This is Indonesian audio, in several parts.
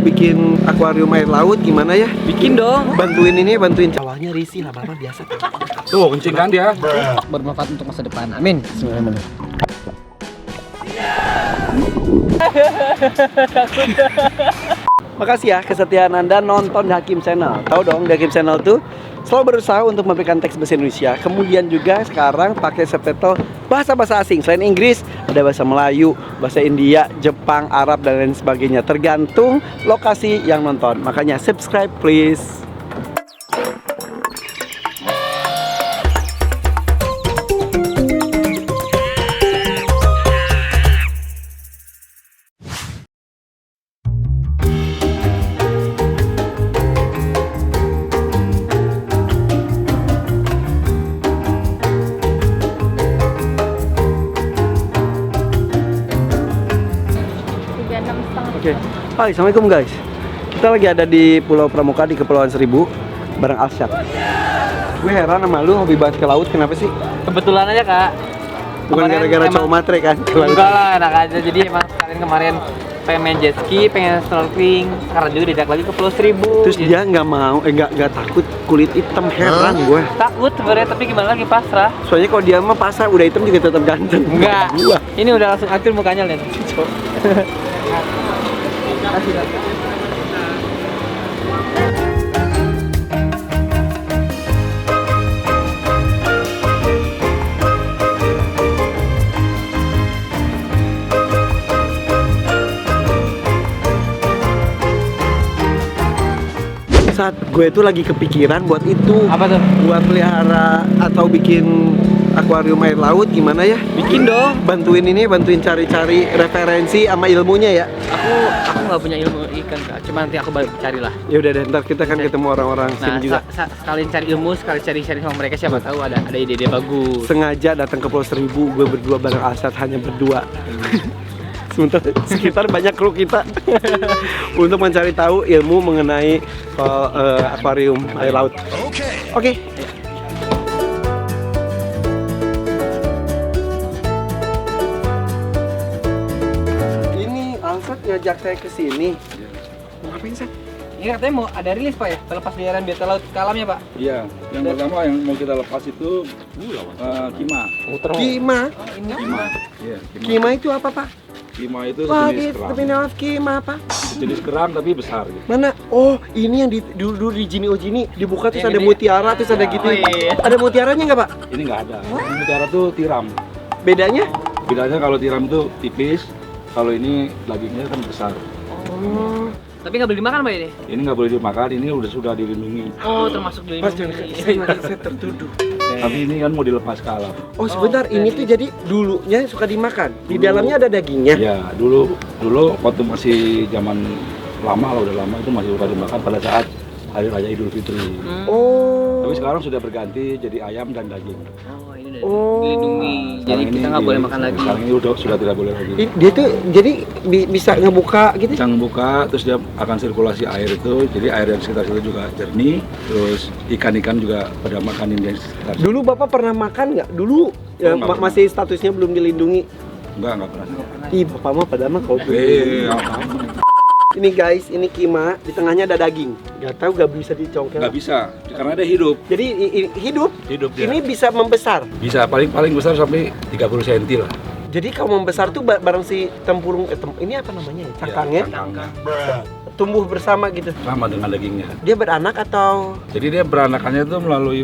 bikin akuarium air laut gimana ya? Bikin dong. Bantuin awalnya risih lah bapak biasa. Tuh kencing kan dia. Bermanfaat untuk masa depan. Amin. Bismillahirrahmanirrahim. Makasih ya kesetiaan Anda nonton Hakim Channel. Tahu dong di Hakim Channel tuh selalu berusaha untuk memberikan teks bahasa Indonesia. Kemudian juga sekarang pakai subtitle bahasa-bahasa asing. Selain Inggris, ada bahasa Melayu, bahasa India, Jepang, Arab, dan lain sebagainya. Tergantung lokasi yang nonton. Makanya subscribe please. Oke, hai, assalamualaikum guys. Kita lagi ada di Pulau Pramuka di Kepulauan Seribu bareng Alsyad. Gue heran sama lu hobi banget ke laut, kenapa sih? Kebetulan aja kak. Bukan gara-gara cowok matre kan? Ke laut. Enggak lah, enak aja. Jadi emang kemarin pengen main jet ski, pengen snorkeling. Sekarang juga diajak lagi ke Pulau Seribu. Terus dia nggak mau, nggak takut kulit hitam, heran gue. Takut sebenarnya, tapi gimana lagi pasrah. Soalnya kalau dia mah pasar udah hitam juga tetap ganteng. Enggak. Gua. Ini udah langsung aktif mukanya lihat. Saat gue tuh lagi kepikiran buat itu. Apa tuh? Buat pelihara atau bikin akuarium air laut gimana ya? Bikin dong. Bantuin cari-cari referensi sama ilmunya ya. Aku nggak punya ilmu ikan kak. Cuma nanti aku carilah. Ya udah deh, ntar kita kan ketemu orang-orang sini juga. Sekalian cari ilmu, sekalian cari sama mereka, siapa tahu ada ide-ide bagus. Sengaja datang ke Pulau Seribu, gue berdua bareng Alsyad, hanya berdua. Sementara sekitar banyak kru kita untuk mencari tahu ilmu mengenai akuarium air laut. Oke. Ini Alsyad ngajak saya ke sini. Mau ngapain sih? Ini katanya mau ada rilis pak ya, pelepas liaran biota laut ke alamnya pak. Iya. Yang pertama yang mau kita lepas itu kima. Kima. Kima. Iya. Kima itu apa pak? Kima itu Wah, sejenis di kerang. terminal Kima apa? Sejenis kerang tapi besar. Gitu. Mana? Oh, ini yang dulu di Jini Ojini dibuka terus Yang ada ini. mutiara terus ada gitu. Oh, iya. Ada mutiaranya nggak pak? Ini nggak ada. Ini mutiara tuh tiram. Bedanya? Bedanya kalau tiram itu tipis, kalau ini dagingnya kan besar. Oh, Tapi nggak boleh dimakan pak ini? Ini nggak boleh dimakan, ini sudah dilindungi. Oh termasuk Mas jangan saya tertuduh. Tapi ini kan mau dilepas ke alam. Oh sebentar, ini tuh jadi dulunya suka dimakan. Di dalamnya ada dagingnya. Ya, dulu waktu masih zaman lama lah, udah lama itu masih suka dimakan pada saat Hari Raya Idul Fitri. Oh. Tapi sekarang sudah berganti jadi ayam dan daging. Oh ini udah Oh. dilindungi. Jadi Sekarang kita ini nggak boleh makan lagi. Sekarang ini sudah tidak boleh lagi. Dia tuh jadi bisa ngebuka gitu. Bisa ngebuka, terus dia akan sirkulasi air itu, jadi air yang sekitar situ juga jernih, terus ikan-ikan juga pada makanin yang sekitar. Dulu bapak pernah makan nggak? Dulu ya, nggak pernah. masih statusnya belum dilindungi. Enggak pernah. Ih bapak mah padahal mah kalau Apa? ini guys, ini kima, di tengahnya ada daging. Gak tahu gak bisa dicongkel. Nggak bisa, karena dia hidup. Jadi hidup. Dia. Ini bisa membesar. Bisa paling besar sampai 30 cm lah. Jadi kalau membesar tuh bareng si tempurung ini apa namanya ya? Cangkangnya Ya, cangkang. tumbuh bersama gitu. Sama dengan dagingnya. Dia beranak atau Jadi dia beranakannya itu melalui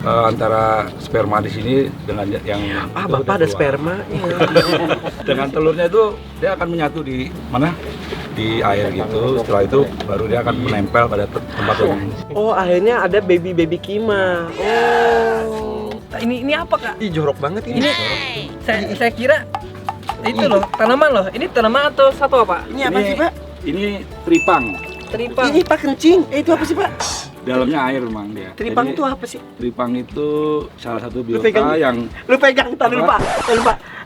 antara sperma di sini dengan yang bapak ada keluar. sperma. Dengan telurnya itu dia akan menyatu di mana? Di air gitu. Setelah itu baru dia akan menempel pada tempat yang Oh, akhirnya ada baby kima. Oh. Ini apa kak? Ih, jorok banget ini. Saya kira itu loh tanaman loh. Ini tanaman atau satwa pak? Ini apa sih, Pak? Ini tripang. Teripang. Ini Pak kencing. Itu apa sih, Pak? Dalamnya air memang dia. Tripang Jadi, itu apa sih? Tripang itu salah satu Lu pegang. biota yang Lu pegang, tadi lupa.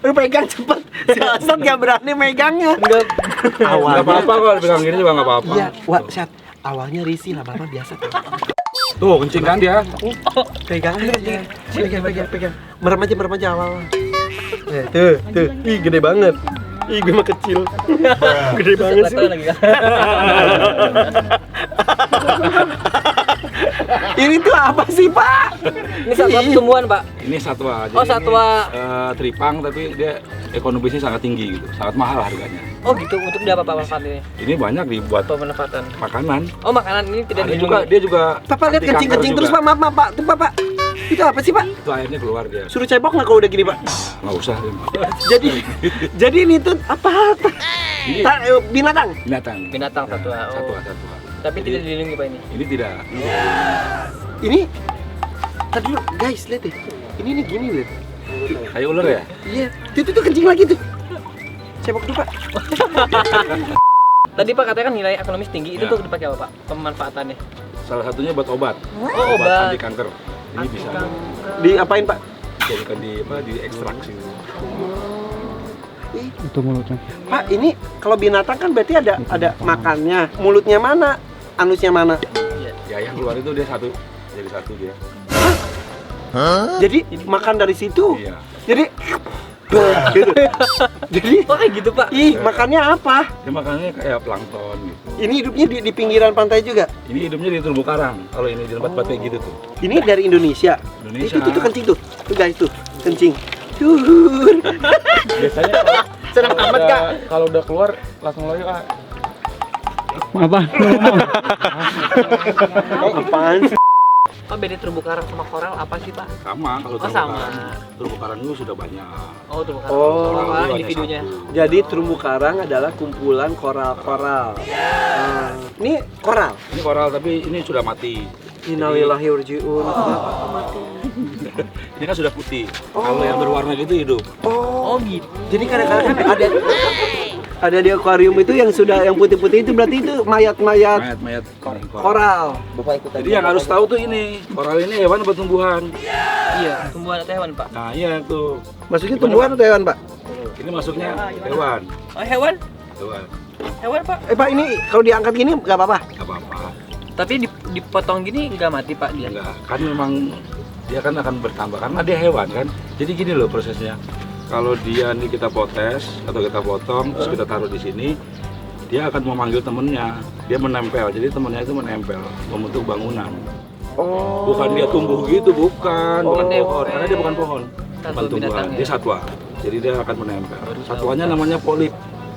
Lu pegang cepet. Si Alsyad gak berani megangnya. nggak apa-apa kok pegang gini juga nggak apa-apa. Iya, wah, Syad. Awalnya risih lah, Bapak biasa. Tuh kencing kan dia. Pegang aja. Pegang. Merem aja awal. Tuh. Ih, gede banget. Ih, gue mah kecil. Gede banget sih. Lagi kan. Ini tuh apa sih, Pak? Ini satwa tumbuhan, Pak. Ini satwa. Jadi Oh, satwa. Ini, tripang tapi dia ekonomisnya sangat tinggi gitu, sangat mahal harganya. Oh gitu, untuk dia apa manfaatnya? Ini banyak dibuat Apa manfaatan? makanan. Oh makanan ini tidak Ada juga dia juga. Papa lihat anti kanker kencing-kencing terus, juga. Pak. Maaf, Pak. Tuh, Pak. Itu apa sih, Pak? Itu airnya keluar dia. Suruh cebok nggak kalau udah gini, Pak? Nggak usah. Jadi ini tuh apa? Ini Binatang. binatang. Binatang satwa. Oh. Satwa. Tapi tidak dilindungi Pak ini. Ini tidak. Ini tadi dulu, guys, lihat deh. Ini nih gini lihat. Kayak ular ya? Iya. Itu tuh kencing lagi tuh. Cebok dulu, Pak. Tadi Pak katanya kan nilai ekonomis tinggi, itu Ya. tuh dipakai apa Pak? Pemanfaatannya? Salah satunya buat obat. Oh, obat. anti kanker. Ini bisa Diapain, Pak? dijadikan di ekstraksi. Itu mulutnya. Pak, ini kalau binatang kan berarti ada makannya. Mulutnya mana? Anusnya mana? Ya yang keluar itu dia satu, jadi satu dia. Jadi makan dari situ. Iya. Jadi gitu. Jadi Oh kayak gitu Pak? ih, makannya apa? Dia makannya kayak plankton gitu. Ini hidupnya di pinggiran pantai juga. Ini hidupnya di terumbu karang. Kalau ini di tempat kayak gitu tuh. Ini dari Indonesia. Indonesia. Itu tuh kencing tuh. Tuh guys tuh, kencing. Tuh. Biasanya Senang amat, Kak. Kalau udah keluar langsung lagi Kak. Apaan sih? Pak beda terumbu karang sama koral apa sih Pak? Sama kalau Oh, sama. Terumbu karang itu sudah banyak. Oh terumbu karang. Oh, Apa itu ada individunya? satu. Jadi terumbu karang adalah kumpulan koral-koral. Ini koral. Ini koral tapi ini sudah mati. Innalillahi wa raji'un. Ini kan sudah putih. Kalau yang berwarna gitu hidup. Oh gitu. Jadi kadang-kadang kan ada di akuarium itu yang putih-putih itu berarti itu mayat-mayat Mayat koral. Jadi yang harus tahu tuh ini, koral ini hewan atau tumbuhan? Iya, tumbuhan atau hewan Pak? Nah iya tuh. Maksudnya tumbuhan atau hewan, Pak? Ini masuknya hewan. Oh hewan? Hewan. Hewan Pak? Pak, ini kalau diangkat gini nggak apa-apa? Gak apa-apa. Tapi dipotong gini nggak mati Pak dia? Enggak, kan memang dia kan akan bertambah karena dia hewan kan. Jadi gini loh prosesnya. Kalau dia nih kita potes atau kita potong terus kita taruh di sini, dia akan memanggil temennya. Dia menempel. Jadi temennya itu menempel membentuk bangunan. Oh. Bukan dia tumbuh gitu, bukan pohon. Karena dia bukan pohon. Satwa Bukan tumbuhan. binatang ya? Dia satwa. Jadi dia akan menempel. Satuannya namanya polip.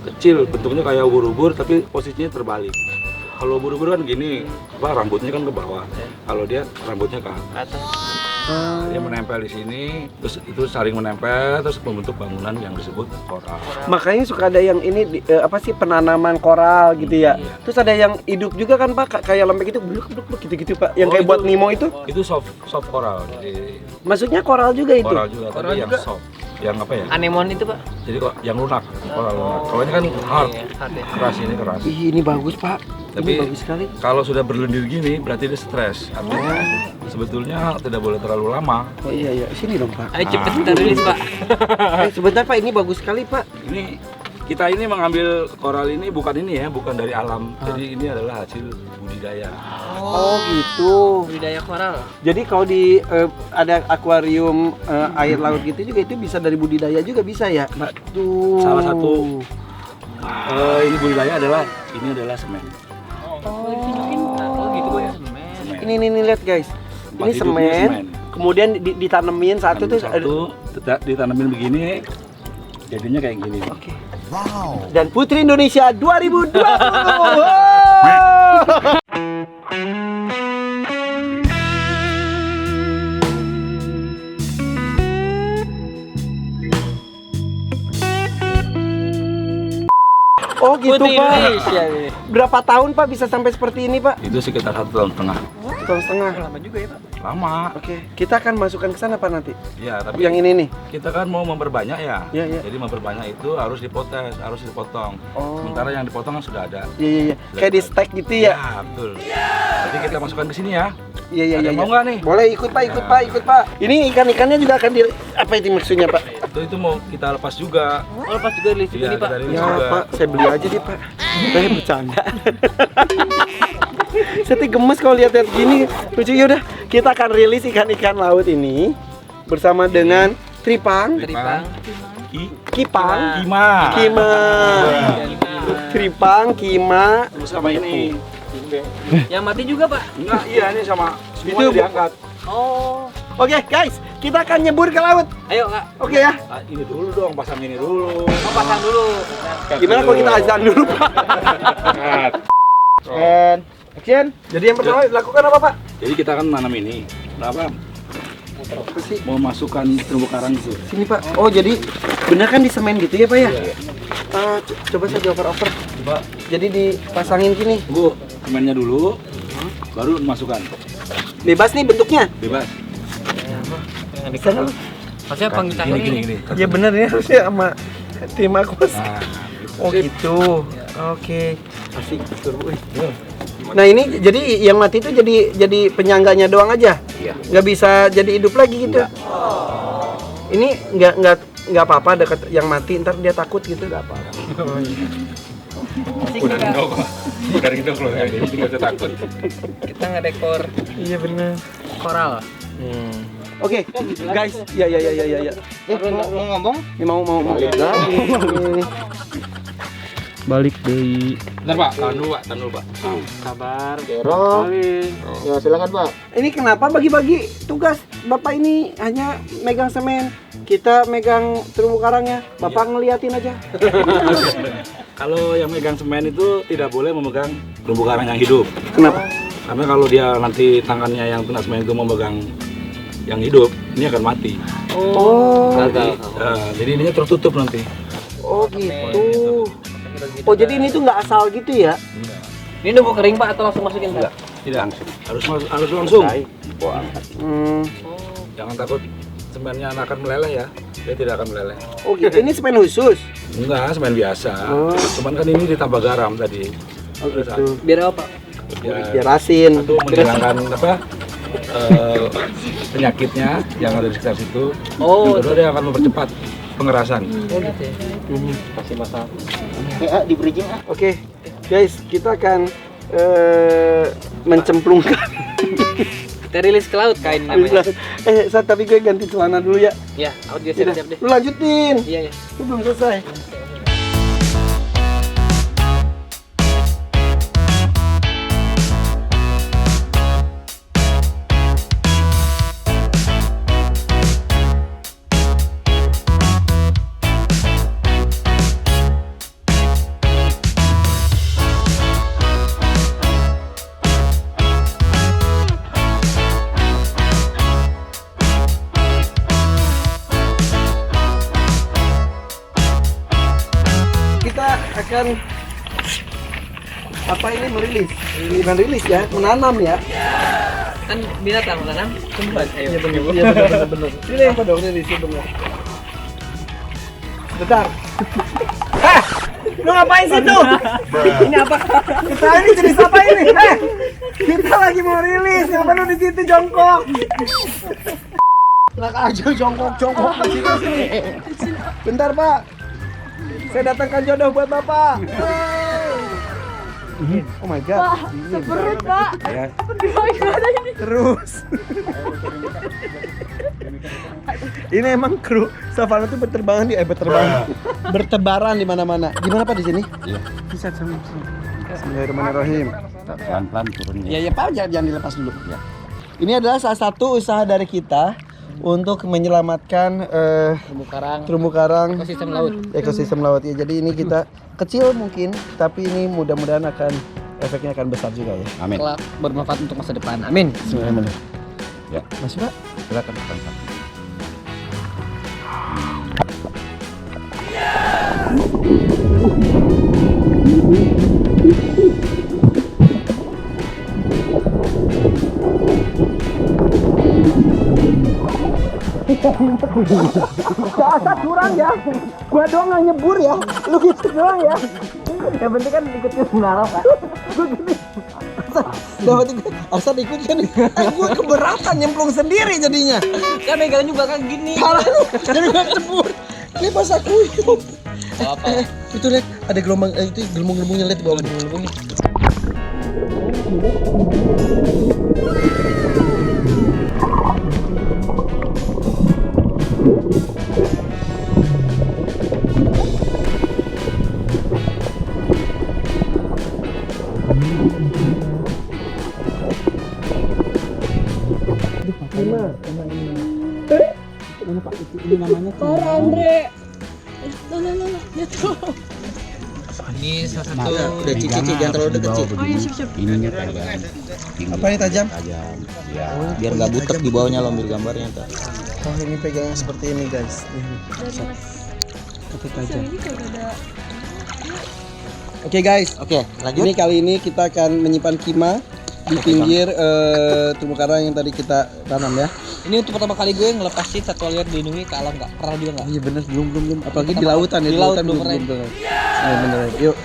Kecil, bentuknya kayak ubur-ubur tapi posisinya terbalik. Kalau ubur-ubur kan gini, rambutnya kan ke bawah. Kalau dia rambutnya ke atas. Atas. Dia menempel di sini, terus itu saling menempel, terus membentuk bangunan yang disebut koral. Makanya suka ada yang ini apa sih penanaman koral gitu ya. Iya. Terus ada yang hidup juga kan Pak, kayak lembek itu bluk gitu-gitu Pak. Yang Oh, kayak buat itu- Nemo itu. Itu soft koral. Jadi Maksudnya koral juga itu. koral juga, Koral tapi yang juga. soft. Yang apa ya? Anemon itu Pak? Jadi kok yang lunak, koral lunak. Kalau ini kan hard, Iya, hard ya. keras ini keras. Ih, ini bagus Pak. Tapi Ini bagus sekali. kalau sudah berlendir gini berarti dia stres. Artinya sebetulnya tidak boleh terlalu lama. Oh iya, sini dong Pak. Ayo cepet kita rilis Pak. Sebentar Pak, ini bagus sekali Pak. Ini kita ini mengambil koral ini bukan ini ya, bukan dari alam. Jadi ini adalah hasil budidaya. Oh gitu. Budidaya koral. Jadi kalau di ada akuarium air laut gitu juga itu bisa dari budidaya juga bisa ya, Mbak? Tuh. Salah satu ini budidaya adalah semen. Oh gitu Pak ya. Semen. Ini lihat guys. Tempat Ini hidupnya semen. Kemudian ditanemin satu tuh. ditanamin begini, jadinya kayak gini. Oke. Dan Putri Indonesia 2020. Oh gitu Putri Pak. Indonesia ini. Berapa tahun Pak bisa sampai seperti ini Pak? Itu sekitar 1,5 tahun. 1,5 tahun. Lama juga ya Pak. Lama. Oke, kita akan masukkan ke sana Pak nanti. Ya, tapi Yang ini nih. kita kan mau memperbanyak ya. Iya, iya. Jadi memperbanyak itu harus dipotes, harus dipotong. Oh. Sementara yang dipotong kan sudah ada. Iya. Kayak di steak gitu ya. Ya, betul. Jadi kita masukkan ke sini ya. Iya. Ada yang mau nggak nih? Boleh ikut Pak, ikut Pak. Ini ikan-ikannya juga akan di apa itu maksudnya Pak? Itu mau kita lepas juga. Oh lepas juga rilis juga Iya, nih Pak. kita rilis Ya juga. Pak, saya beli aja deh Pak. Saya bercanda. Saya tuh gemes kalau lihat gini. Lucu ya udah. Kita akan rilis ikan-ikan laut ini bersama dengan tripang, Tripang. Kipang, Kima. Kima, Tripang, Kima. Terus sama ini. Yang mati juga, Pak. Enggak, iya ini sama Itu- semuanya diangkat. Oh. Oke guys, kita akan nyebur ke laut. Ayo, Kak. Oke ya. Ah, ini dulu dong, pasang ini dulu. Oh, pasang dulu. Gimana kalau kita azan dulu Pak? And action. Jadi yang pertama dilakukan apa Pak? Jadi kita akan menanam ini. Kenapa? Apa sih? Mau masukkan terumbu karang itu. Sini Pak. Oh jadi bener kan disemen gitu ya Pak ya? Coba saya over. Coba, Jadi dipasangin gini. tunggu semennya dulu, baru masukkan. Bebas nih bentuknya. Bebas. Sana lu. Maksudnya pengitahan ini. Ya bener ya harusnya sama tim aku. Nah, Oh gitu. Oke. Asik seru. Nah ini jadi yang mati itu jadi penyangganya doang aja. Iya. Nggak bisa jadi hidup lagi gitu. Ini nggak apa-apa dekat yang mati ntar dia takut gitu. Nggak apa-apa. Asik Udah nih, Kak. gendong kok. Udah gendong loh, jadi nggak usah takut. Kita ngedekor Iya bener. koral. Oke, guys. Ya. Mau ngomong? Ini mau. Balik deh. Bentar Pak, tahan dulu Pak. Sabar. Kero. Ya silakan Pak. Ini kenapa bagi-bagi tugas? Bapak ini hanya megang semen, kita megang terumbu karangnya. Bapak ngeliatin aja. Kalau yang megang semen itu tidak boleh memegang terumbu karang yang hidup. Kenapa? Karena kalau dia nanti tangannya yang kena semen itu memegang yang hidup, ini akan mati. Oh, Jadi ininya tertutup nanti. oh gitu. Oh jadi ini tuh nggak asal gitu ya? Ini nunggu kering, Pak, atau langsung masukin, Pak? Tidak harus langsung. Hmm. Jangan takut semennya akan meleleh ya. Dia tidak akan meleleh. Oh gitu. Ini semen khusus. Enggak, semen biasa. Oh. Cuman kan ini ditambah garam tadi. Oh gitu. Biar apa, Pak? Biar asin. Satu menghilangkan penyakitnya yang ada di sekitar situ. Oh. Yang kedua dia akan mempercepat pengerasan. Oh, gitu ya. Kasih masak. Di bridging Oke, guys, kita akan mencemplungkan. Kita rilis ke laut kain namanya. Tapi gue ganti celana dulu ya. Ya, aku juga siap-siap deh. Lu lanjutin. Iya. Lu belum selesai. Kita akan merilis? Bukan rilis ya, menanam ya. Kan binatang menanam tumbuhan. Ayo. Iya benar. Ini apa dong rilisnya benar? Bentar. Lu ngapain situ? Ini apa? Kita ini jenis apa ini? Kita lagi mau rilis. Kenapa lu di situ jongkok? Enak aja jongkok di situ sini. Bentar Pak. Saya datangkan jodoh buat Bapak. Oh my god. Perut Pak. Ya. Gimana ini? Terus. Ini emang kru Savana tuh berterbaran di mana-mana. Gimana Pak di sini? Iya. Bisa sama. Bismillahirrahmanirrahim. Pelan-pelan turunnya. Iya ya Pak, jangan dilepas dulu. Ya. Ini adalah salah satu usaha dari kita untuk menyelamatkan terumbu karang Ekosistem laut. ekosistem laut ya. Jadi ini kita kecil mungkin, tapi ini mudah-mudahan efeknya akan besar juga ya. Amin. Kelak bermanfaat untuk masa depan. Amin. Bismillahirrahmanirrahim. Ya. Masih Pak? Silakan Pak. Asal curang ya, gua doang yang nyebur ya, lu gitu doang ya. Yang penting kan ikutnya mengarah Pak. Gua gini, asal ikut kan, gua keberatan nyemplung sendiri jadinya. Kan megangnya juga kan gini. Parah lu, jadi gua nyebur. Ini pas aku itu. Apa? Itu lihat ada gelombang, itu gelembung-gelembungnya lihat di bawah gelembung nih. Parah Andre. Lah. Lihat tuh. Ini salah satu Udah cici jangan terlalu deket sih. Oh iya siap-siap. Ininya tajam. Apa ini tajam? Tajam. Ya. Biar nggak butek di bawahnya lo ambil gambarnya tuh. Oh ini pegangan seperti ini guys. Dari Mas. Satu Yang tajam. ini kagak ada. Oke guys, Oke, lanjut. ini kali ini kita akan menyimpan kima di pinggir terumbu karang yang tadi kita tanam ya. Ini untuk pertama kali gue ngelepasin satwa liar dilindungi ke alam nggak pernah juga nggak. Iya bener belum. Apalagi di lautan ya. Di laut lautan belum pernah. Iya bener. Yuk.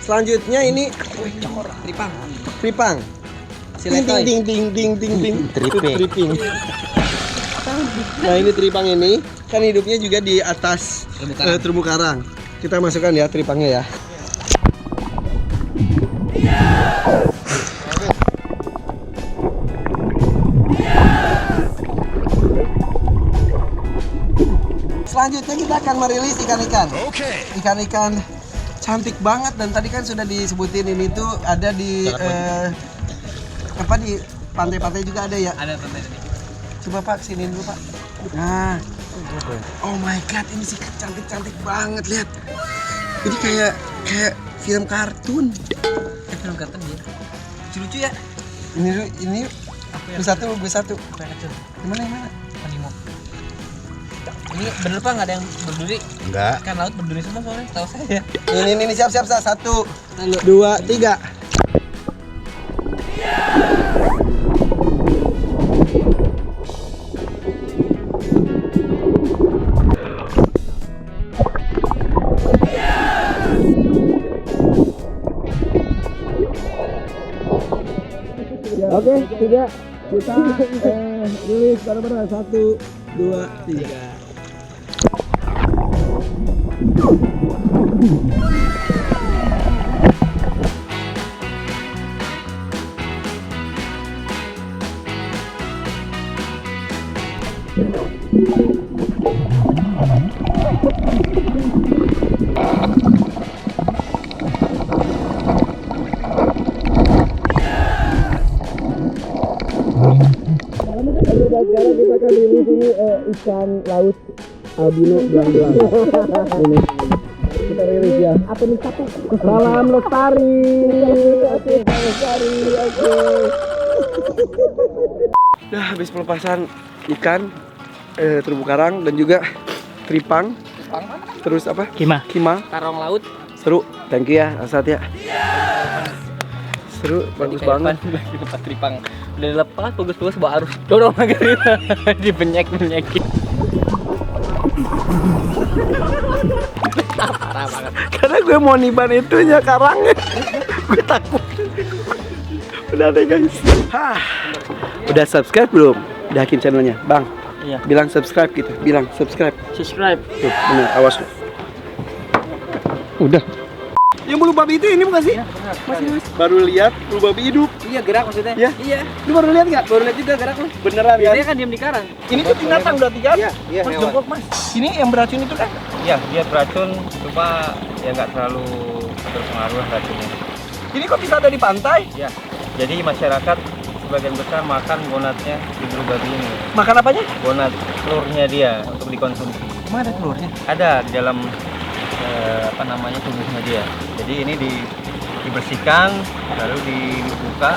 Selanjutnya ini tripang. Ting. Triping. Nah ini tripang ini kan hidupnya juga di atas terumbu karang. Kita masukkan ya tripangnya ya. Selanjutnya kita akan merilis ikan-ikan. Ikan-ikan cantik banget dan tadi kan sudah disebutin ini tuh ada di apa di pantai-pantai juga ada ya. Ada pantai tadi. Coba Pak sini dulu Pak. Nah, oh my god ini sih cantik-cantik banget lihat. Ini kayak film kartun. Film kartun dia. Lucu ya. Ini gue satu. Apa yang kecil? Gimana? Animo. Ini bener Pak nggak ada yang berduri? Enggak. Kan laut berduri semua soalnya, tahu saya. Ini siap. 1, 2, 3. Oke, 3. Kita rilis bareng-bareng 1, 2, 3. Sekarang kita akan rilis ini ikan laut albino belang-belang. Ini kita rilis ya. Apa nih satu? Salam lestari. Oke. Nah, habis pelepasan ikan terumbu karang dan juga tripang. Terus apa? Kima. Karong laut. Seru. Thank you ya, Asad ya. Seru, bagus banget. Lagi lepas tripang. Udah dilepas, bagus-bagus bawa arus. Dorong lagi dibenyek-benyekin. Parah banget. Karena gue mau niban itunya karangnya. Gue takut. Udah deh guys. Udah subscribe belum? Udah Hakim channelnya, Bang. Iya. Bilang subscribe gitu. Bilang subscribe. Subscribe. Tuh, bener, awas lu. Udah. Yang bulu babi itu ini bukan sih? Iya, Mas. Baru lihat bulu babi hidup. Iya, gerak maksudnya. Ya? Iya. Lu baru lihat nggak? Baru lihat juga gerak lu. Beneran ya? Dia kan diam di karang. Ini tuh binatang berarti kan? Iya, Mas hewan. jongkok Mas. Ini yang beracun itu kan? Iya, dia beracun, cuma ya nggak terlalu berpengaruh lah racunnya. Ini kok bisa ada di pantai? Ya, jadi masyarakat sebagian besar makan bonatnya di bulu babi ini. Makan apanya? Bonat telurnya dia untuk dikonsumsi. Emang ada telurnya? Ada di dalam apa namanya tubuhnya dia. Jadi ini dibersihkan, lalu dibuka,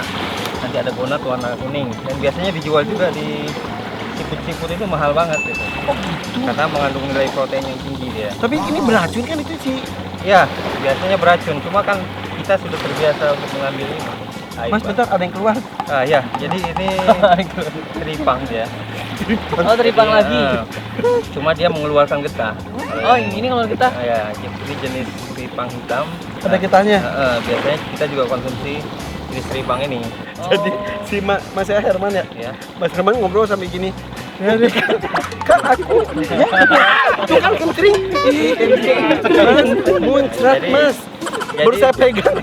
nanti ada bonat warna kuning. Dan biasanya dijual juga di siput-siput itu mahal banget gitu. Oh gitu. Karena mengandung nilai protein yang tinggi dia. Tapi ini beracun kan itu sih? Ya, biasanya beracun. Cuma kan kita sudah terbiasa untuk mengambil ini. Air, Mas Pak. bentar ada yang keluar. Ah ya, jadi ini teripang dia. Oh, teripang lagi. Ah, cuma dia mengeluarkan getah. Oh, ini kalau kita Ah, ya, ini jenis teripang hitam. Ada getahnya. Biasanya kita juga konsumsi jenis teripang ini. Jadi si Mas Herman ya? Ya, Mas Herman ngobrol sampai gini. Kan aku ya, itu kan kentring. Muncrat mas, baru saya pegang.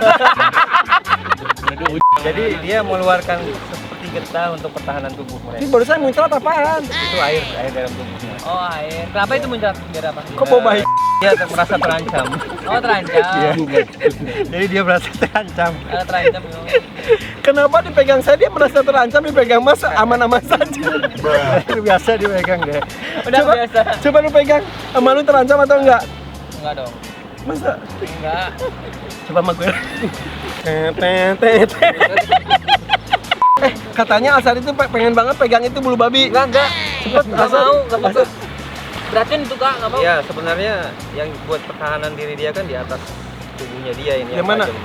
Jadi dia mengeluarkan seperti getah untuk pertahanan tubuh Ini mereka. baru saya muncrat apaan? Itu air dalam tubuhnya. Oh air. Kenapa itu muncrat? Biar apa? Kok mau baik? Dia merasa terancam. Oh terancam. Jadi dia merasa terancam. Terancam. Kenapa dipegang saya dia merasa terancam, dipegang mas aman-aman saja. Biasa dipegang deh. Udah Coba, biasa. coba lu pegang, sama lu terancam atau enggak? Enggak dong. Masa? Enggak. Coba sama gue. Katanya Asar itu pengen banget pegang itu bulu babi. Enggak. Cepet, Enggak Asar. mau, enggak mau. Beracun itu Kak, enggak mau. Ya sebenarnya yang buat pertahanan diri dia kan di atas tubuhnya dia ini. Yang mana? tajam.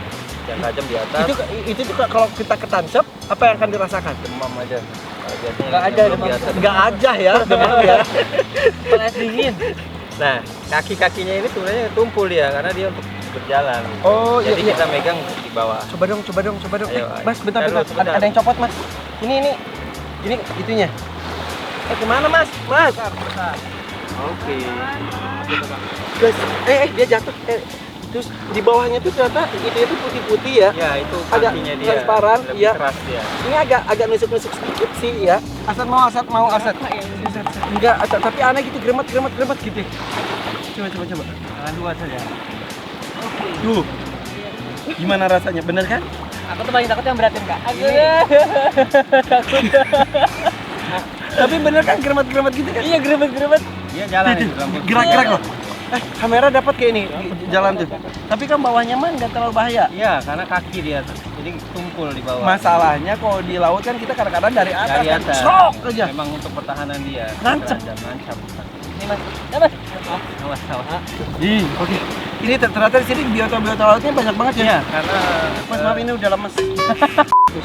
Yang tajam di atas. Itu tuh kalau kita ketancap, apa yang akan dirasakan? Demam aja. Biasanya Nggak ada belum demam. biasa. Enggak aja ya, demam ya. Panas dingin. Nah, kaki-kakinya ini sebenarnya tumpul dia karena dia untuk berjalan. Oh, iya, Jadi iya. kita megang di bawah. Coba dong. Ayo, Mas, bentar. ayo, sebentar. Ada yang copot, Mas. Ini itunya. Kemana, Mas? Mas. Oke. Guys, dia jatuh. Terus di bawahnya tuh ternyata itu putih-putih ya. Ya, itu Agak kakinya dia. transparan, lebih iya. keras dia. Ini agak nusuk-nusuk sedikit sih ya. Asat mau. Enggak, tapi aneh gitu, gremet gitu. Coba. Tangan dua saja. Tuh. Gimana rasanya? Bener kan? Aku tuh paling takut yang beratin Kak. Tapi bener kan gremet gitu kan? Iya gerebet. Dia jalan itu rambut. Gerak loh. Kamera dapat kayak ini di jalan tuh. Tapi kan bawahnya mah nggak terlalu bahaya. Iya, karena kaki dia tuh. Jadi tumpul di bawah. Masalahnya kalau di laut kan kita kadang-kadang dari atas, Dari kan atas. crok aja. Memang untuk pertahanan dia. Nancep. Nancap. Ini Mas. Ya Mas. Awas. Oke. Ini ternyata di sini biota lautnya banyak banget ya. Iya, karena Mas maaf ini udah lemes.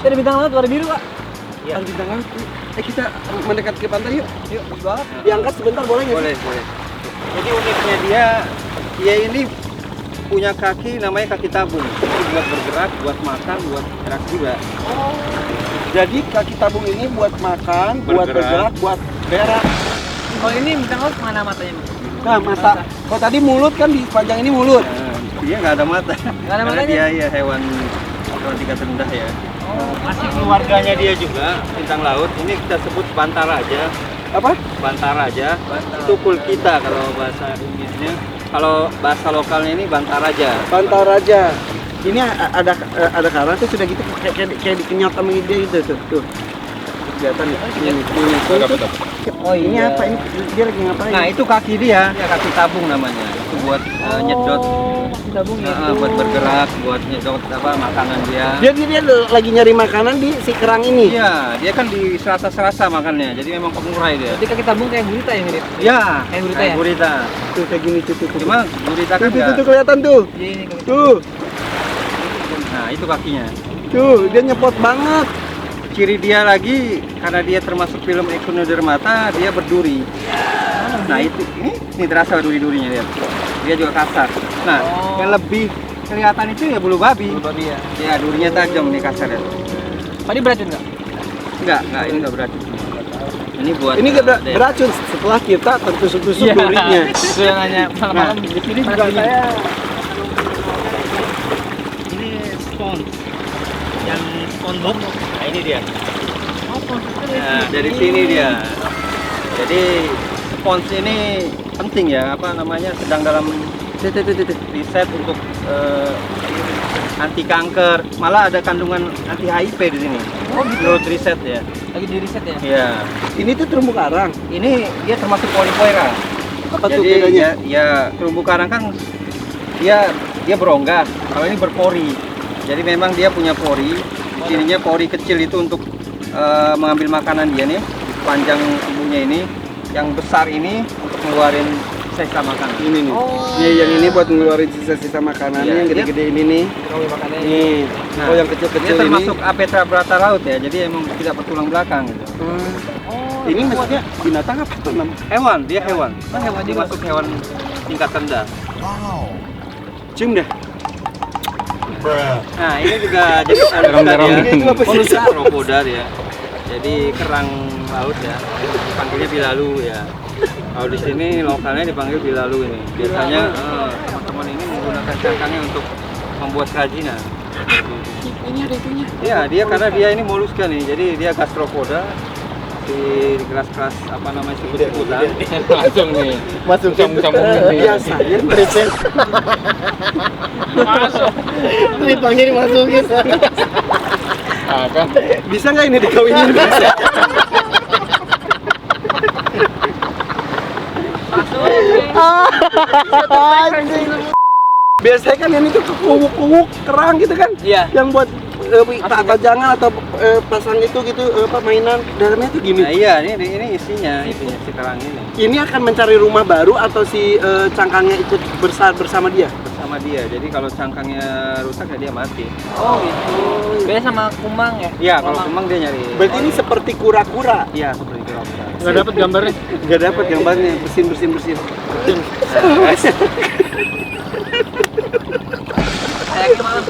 Ada bintang laut warna biru Kak. Iya. Ada bintang laut. Kita mendekat ke pantai yuk. Yuk, banget. Diangkat sebentar boleh nggak sih? boleh. Jadi uniknya dia ini punya kaki namanya kaki tabung. Itu buat bergerak, buat makan, buat gerak juga. Jadi kaki tabung ini buat makan, buat bergerak, buat berak. Oh ini bintang laut mana matanya Mas? Nah, mata. Kalau tadi mulut kan di sepanjang ini mulut. Nah, dia nggak ada mata. Nggak ada Karena matanya? dia ya hewan tingkat rendah ya. Masih keluarganya dia juga bintang laut. Ini kita sebut bantaraja. Apa? Bantaraja. Itu kul kita kalau bahasa Inggrisnya. Kalau bahasa lokalnya ini bantaraja. Bantaraja. Ini ada karang tuh sudah gitu kayak dikenyot sama dia gitu tuh. Kelihatan ya? Ini. Oh ini apa? Ini dia lagi ngapain? Nah itu kaki dia, ya kaki tabung namanya. Itu buat nyedot, Tabung ya. buat bergerak, buat nyedot makanan dia. Dia lagi nyari makanan di si kerang ini. Iya, dia kan di serasa-serasa makannya, jadi memang pengurai dia. Jadi kaki tabung kayak gurita ya mirip. Iya, Kayak gurita ya? gurita. Tuh kayak gini tuh. Cuma gurita kan Tuh kelihatan tuh. Jadi ini kaki. Tuh. Nah itu kakinya. Tuh, dia nyepot banget. Ciri dia lagi, karena dia termasuk film Echinodermata, dia berduri. Nah itu, ini terasa duri-durinya dia. Dia juga kasar. Nah, yang lebih kelihatan itu ya bulu babi. Bulu babi ya. Ya, durinya tajam nih kasar ya. Tadi beracun nggak? Enggak, ini enggak beracun. Ini buat Ini gak beracun setelah kita tertusuk-tusuk durinya. Itu yang nanya malam-malam. Di sini juga saya ini spons. Yang SpongeBob. Nah, ini dia. Nah, dari sini dia. Jadi spons ini penting ya, sedang dalam riset untuk anti kanker, malah ada kandungan anti HIV di sini. Oh gitu. Menurut riset ya. Lagi di riset ya? Iya. ini tuh terumbu karang. Ini dia termasuk Polypora. Apa tuh Jadi bedanya? ya terumbu karang kan dia berongga. Kalau ini berpori. Jadi memang dia punya pori. Ininya pori kecil itu untuk mengambil makanan dia nih. Panjang tubuhnya ini, yang besar ini untuk ngeluarin sisa makanan. Ini nih. Oh. Yang ini buat ngeluarin sisa-sisa makanan. Iya, Yang gede-gede ini nih. Kalau makannya. Nih. Nah, Oh yang kecil-kecil Dia ini. termasuk Apetrabrata laut ya. Jadi emang tidak bertulang belakang gitu. Oh. Ini maksudnya binatang apa tuh nam? Hewan, dia hewan. Oh, hewan Dia juga. masuk hewan tingkat rendah. Cium dah. Nah, ini juga jadi Garam-garam. ya. Ini apa sih? Manusia krokodil ya. Jadi kerang laut ya, dipanggilnya bilalu ya. Kalau di sini lokalnya dipanggil bilalu ini. Biasanya teman-teman ini menggunakan cangkangnya untuk membuat kerajinan. Ini ada itunya. Iya, dia karena dia ini moluska nih, jadi dia gastropoda di kelas-kelas apa namanya siput-siputan. Langsung nih. Masuk Sambung-sambung ini. biasa ya present. Dipanggil dimasukin. Ah, kan? Bisa nggak ini dikawinin? Bisa. Biasanya kan ini tuh kekuwuk-kuwuk kerang gitu kan? Iya. Yang buat pajangan atau pasang itu gitu apa mainan dalamnya tuh gini. Nah iya, ini isinya si kerang ini Ini akan mencari rumah baru atau si cangkangnya ikut bersama dia? bersama dia. Jadi kalau cangkangnya rusak ya dia mati. Oh gitu. Beda sama kumang ya? Iya, kalau kemang dia nyari. Berarti ini seperti kura-kura. Iya, seperti kura-kura. Nggak dapat gambarnya. Nggak dapat gambarnya, bersin. Kayaknya malam.